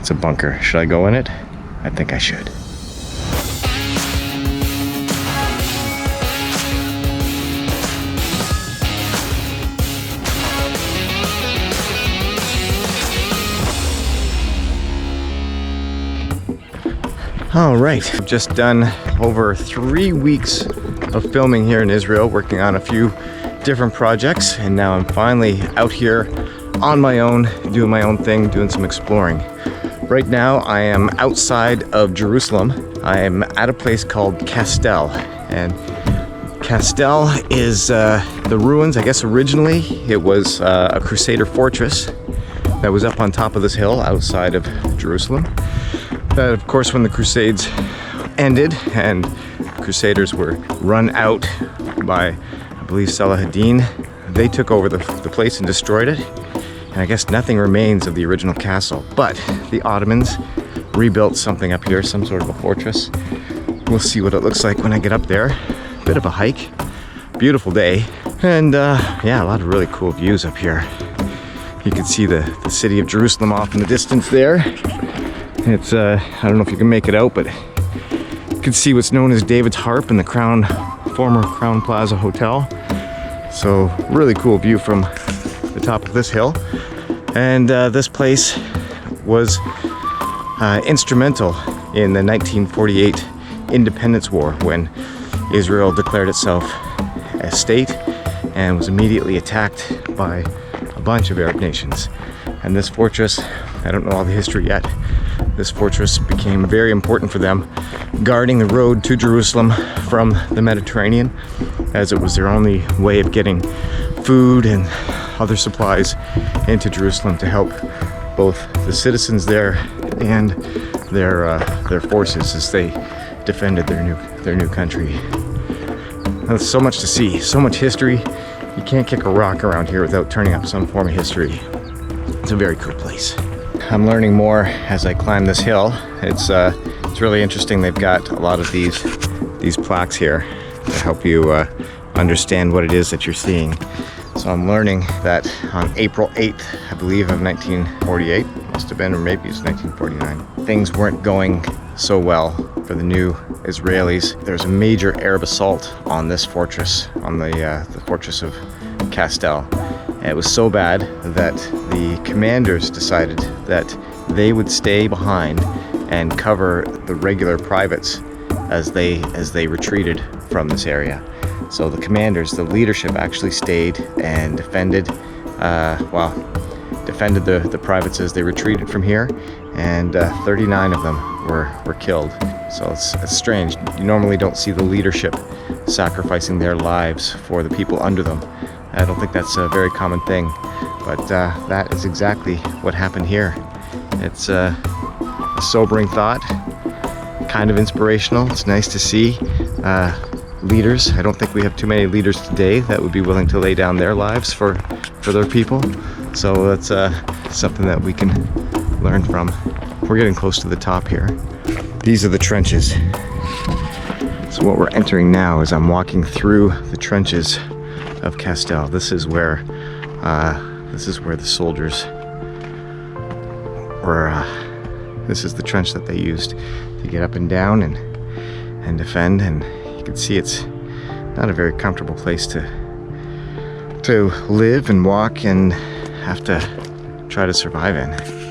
It's a bunker. Should I go in it? I think I should. All right, I've just done over 3 weeks of filming here in Israel, working on a few different projects, and now I'm finally out here on my own, doing my own thing, doing some exploring. Right now, I am outside of Jerusalem. I am at a place called Castel, and Castel is the ruins. I guess originally it was a Crusader fortress that was up on top of this hill outside of Jerusalem. That, of course, when the Crusades ended and Crusaders were run out by, I believe, Saladin, they took over the place and destroyed it. And I guess nothing remains of the original castle. But the Ottomans rebuilt something up here, some sort of a fortress. We'll see what it looks like when I get up there. Bit of a hike, beautiful day, and yeah, a lot of really cool views up here. You can see the city of Jerusalem off in the distance there. It's, I don't know if you can make it out, but you can see what's known as David's Harp and the former Crown Plaza Hotel. So really cool view from the top of this hill. And this place was instrumental in the 1948 Independence War, when Israel declared itself a state and was immediately attacked by a bunch of Arab nations. And this fortress, I don't know all the history yet, this fortress became very important for them, guarding the road to Jerusalem from the Mediterranean, as it was their only way of getting food and other supplies into Jerusalem to help both the citizens there and their forces as they defended their new country. There's so much to see, so much history. You can't kick a rock around here without turning up some form of history. It's a very cool place. I'm learning more as I climb this hill. It's really interesting. They've got a lot of these plaques here to help you understand what it is that you're seeing. So I'm learning that on April 8th, I believe, of 1948, must have been, or maybe it's 1949, things weren't going so well for the new Israelis. There was a major Arab assault on this fortress, on the fortress of Castel. And it was so bad that the commanders decided that they would stay behind and cover the regular privates as they retreated from this area. So the commanders, the leadership, actually stayed and defended the privates as they retreated from here, and 39 of them were killed. So it's strange. You normally don't see the leadership sacrificing their lives for the people under them. I don't think that's a very common thing, but that is exactly what happened here. It's a sobering thought, kind of inspirational. It's nice to see leaders. I don't think we have too many leaders today that would be willing to lay down their lives for their people. So that's something that we can learn from. We're getting close to the top here. These are the trenches. So what we're entering now is I'm walking through the trenches of Castel. This is where the soldiers were. This is the trench that they used to get up and down and defend. And you can see it's not a very comfortable place to live and walk and have to try to survive in.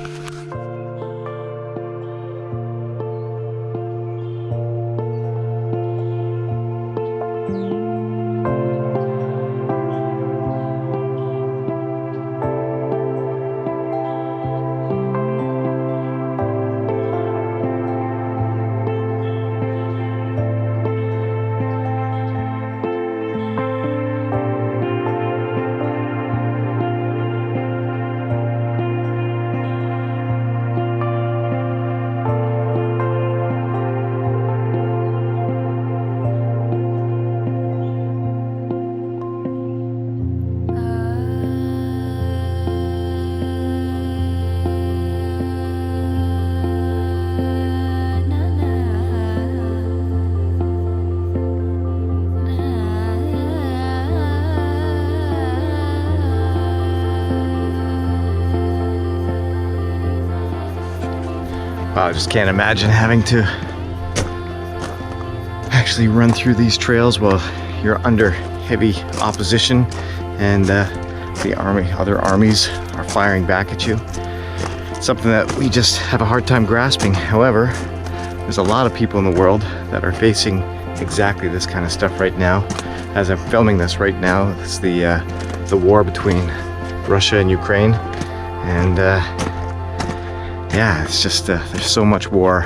Wow, I just can't imagine having to actually run through these trails while you're under heavy opposition and other armies are firing back at you. Something that we just have a hard time grasping. However, there's a lot of people in the world that are facing exactly this kind of stuff right now. As I'm filming this right now, it's the war between Russia and Ukraine, and yeah, it's just there's so much war.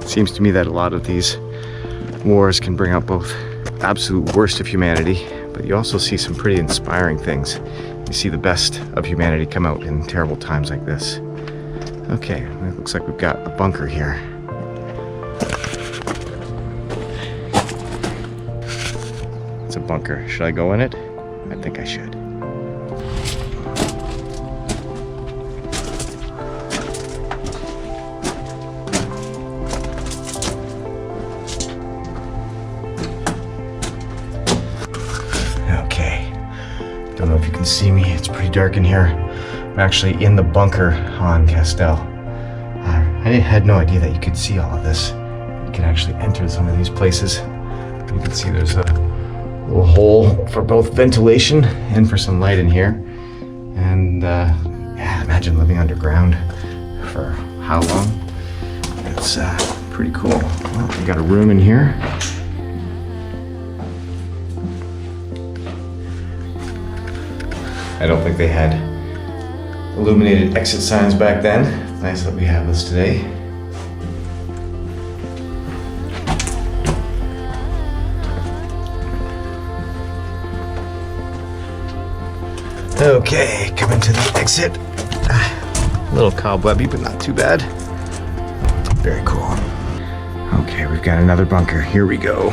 It seems to me that a lot of these wars can bring out both absolute worst of humanity, but you also see some pretty inspiring things. You see the best of humanity come out in terrible times like this. Okay, it looks like we've got a bunker here. It's a bunker. Should I go in it? I think I should. Okay. Don't know if you can see me. It's pretty dark in here. I'm actually in the bunker on Castel. I had no idea that you could see all of this. You can actually enter some of these places. You can see there's a little hole for both ventilation and for some light in here. And yeah, imagine living underground for how long? It's pretty cool. Well, we got a room in here. I don't think they had illuminated exit signs back then. Nice that we have this today. Okay, coming to the exit. A little cobwebby, but not too bad. Very cool. Okay, we've got another bunker. Here we go.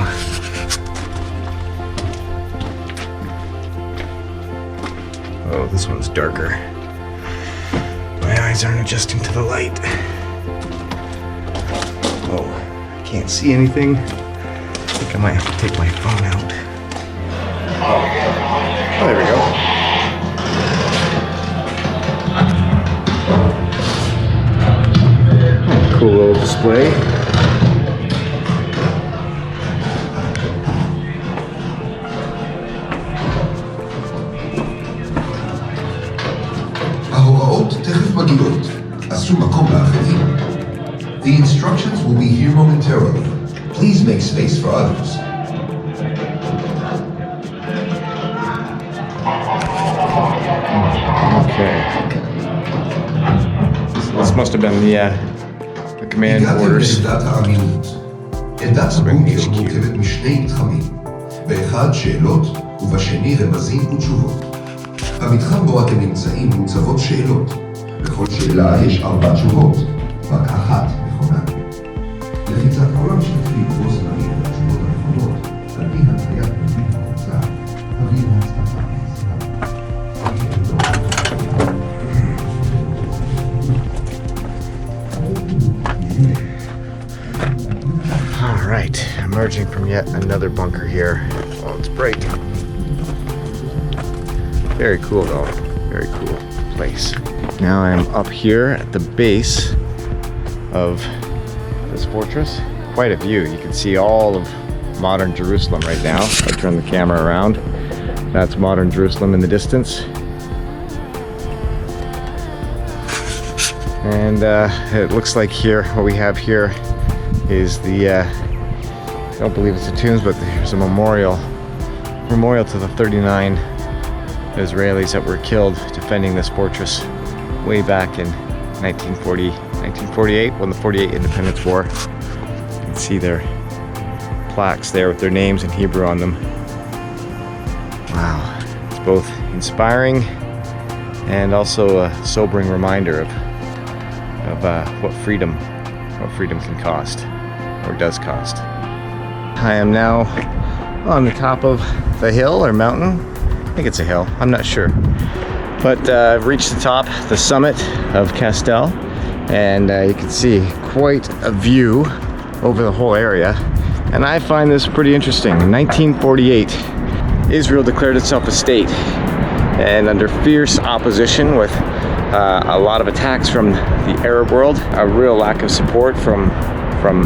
Oh, this one's darker. My eyes aren't adjusting to the light. Oh, I can't see anything. I think I might have to take my phone out. Oh, there we go. Cool little display. The instructions will be here momentarily. Please make space for others. Okay. This must have been the command orders. עמדת הבונקר מורכבת משני מתחמים, באחד שאלות ובשני רמזים ותשובות. במתחם בו אתם נמצאים מוצבות שאלות. בכל שאלה יש 4 תשובות, רק אחת נכונה. לחיצת העולם שתפלי בו זמנים לתשובות הנכונות, על פי הנחיית מזמין הקבוצה, תביא להצלחה. All right, emerging from yet another bunker here. Oh, it's bright. Very cool though, very cool place. Now I'm up here at the base of this fortress. Quite a view. You can see all of modern Jerusalem right now. If I turn the camera around, that's modern Jerusalem in the distance. And it looks like here, what we have here is the, I don't believe it's a tombs, but there's a memorial to the 39 Israelis that were killed defending this fortress way back in 1948, when the 48 Independence War. You can see their plaques there with their names in Hebrew on them. Wow, it's both inspiring and also a sobering reminder of what freedom can cost, or does cost. I am now on the top of the hill or mountain. I think it's a hill, I'm not sure. But I've reached the top, the summit of Castel, and you can see quite a view over the whole area. And I find this pretty interesting. In 1948, Israel declared itself a state, and under fierce opposition with a lot of attacks from the Arab world, a real lack of support from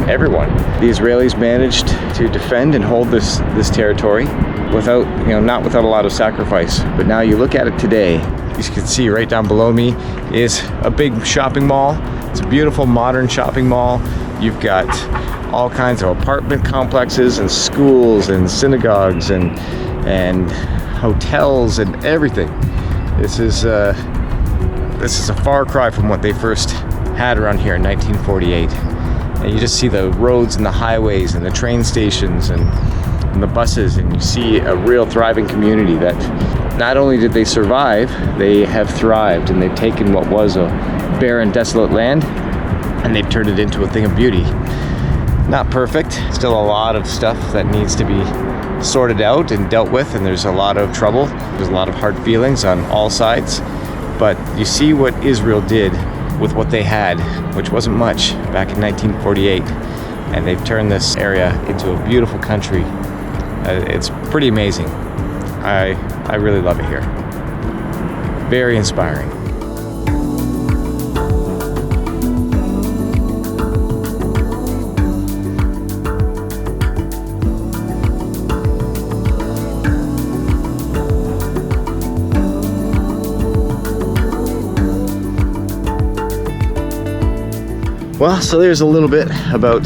everyone. The Israelis managed to defend and hold this territory without, not without a lot of sacrifice. But now you look at it today, you can see right down below me is a big shopping mall. It's a beautiful modern shopping mall. You've got all kinds of apartment complexes and schools and synagogues and hotels and everything. This is a far cry from what they first had around here in 1948. And you just see the roads and the highways and the train stations and the buses, and you see a real thriving community that not only did they survive, they have thrived, and they've taken what was a barren, desolate land and they've turned it into a thing of beauty. Not perfect, still a lot of stuff that needs to be sorted out and dealt with, and there's a lot of trouble, there's a lot of hard feelings on all sides, but you see what Israel did with what they had, which wasn't much back in 1948, and they've turned this area into a beautiful country. It's pretty amazing. I really love it here. Very inspiring. Well, so there's a little bit about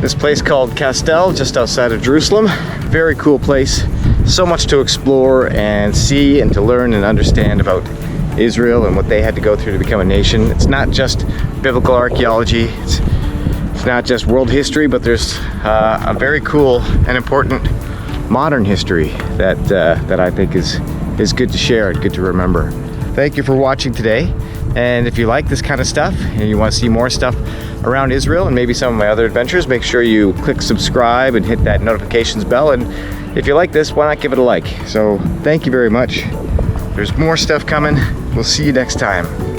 this place called Castel, just outside of Jerusalem. Very cool place. So much to explore and see and to learn and understand about Israel and what they had to go through to become a nation. It's not just biblical archaeology. It's not just world history, but there's a very cool and important modern history that I think is good to share and good to remember. Thank you for watching today. And if you like this kind of stuff and you want to see more stuff around Israel and maybe some of my other adventures, make sure you click subscribe and hit that notifications bell. And if you like this, why not give it a like? So thank you very much. There's more stuff coming. We'll see you next time.